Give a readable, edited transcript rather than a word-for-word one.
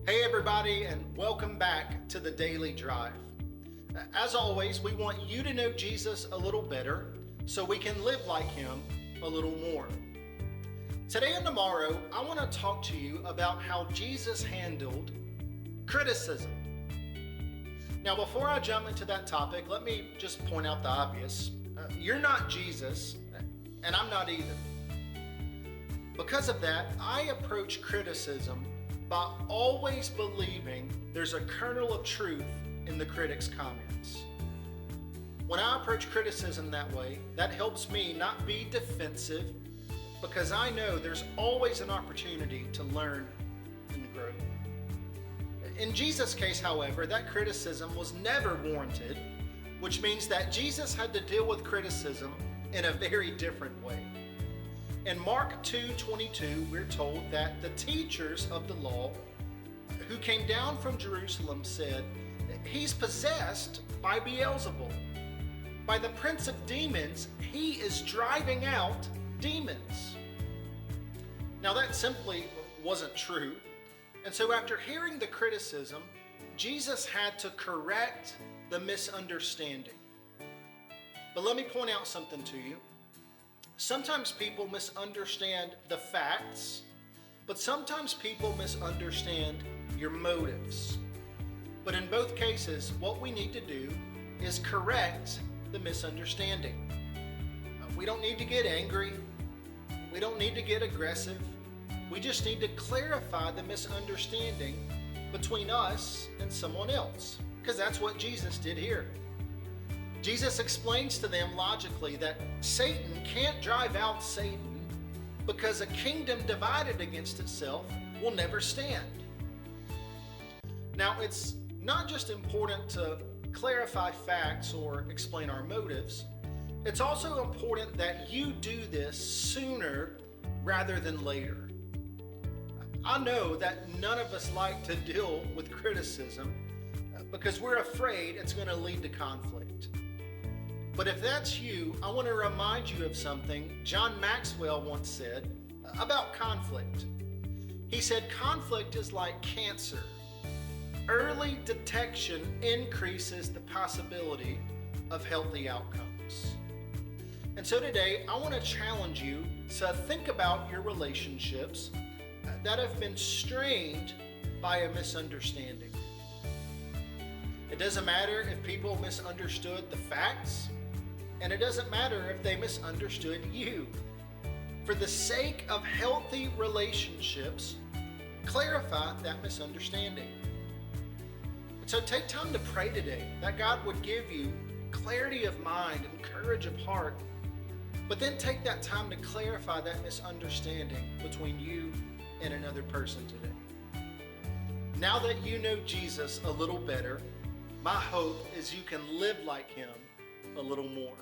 Hey everybody, and welcome back to the Daily Drive. As always, we want you to know Jesus a little better so we can live like him a little more. Today and tomorrow, I want to talk to you about how Jesus handled criticism. Now, before I jump into that topic, let me just point out the obvious. You're not Jesus, and I'm not either. Because of that, I approach criticism by always believing there's a kernel of truth in the critic's comments. When I approach criticism that way, that helps me not be defensive because I know there's always an opportunity to learn and grow. In Jesus' case, however, that criticism was never warranted, which means that Jesus had to deal with criticism in a very different way. In Mark 2:22, we're told that the teachers of the law who came down from Jerusalem said, "He's possessed by Beelzebul. By the prince of demons, he is driving out demons." Now that simply wasn't true. And so after hearing the criticism, Jesus had to correct the misunderstanding. But let me point out something to you. Sometimes people misunderstand the facts, but sometimes people misunderstand your motives. But in both cases, what we need to do is correct the misunderstanding. We don't need to get angry. We don't need to get aggressive. We just need to clarify the misunderstanding between us and someone else, because that's what Jesus did here. Jesus explains to them logically that Satan can't drive out Satan because a kingdom divided against itself will never stand. Now, it's not just important to clarify facts or explain our motives. It's also important that you do this sooner rather than later. I know that none of us like to deal with criticism because we're afraid it's going to lead to conflict. But if that's you, I want to remind you of something John Maxwell once said about conflict. He said, "Conflict is like cancer. Early detection increases the possibility of healthy outcomes." And so today, I want to challenge you to think about your relationships that have been strained by a misunderstanding. It doesn't matter if people misunderstood the facts, and it doesn't matter if they misunderstood you. For the sake of healthy relationships, clarify that misunderstanding. And so take time to pray today that God would give you clarity of mind and courage of heart, but then take that time to clarify that misunderstanding between you and another person today. Now that you know Jesus a little better, my hope is you can live like him a little more.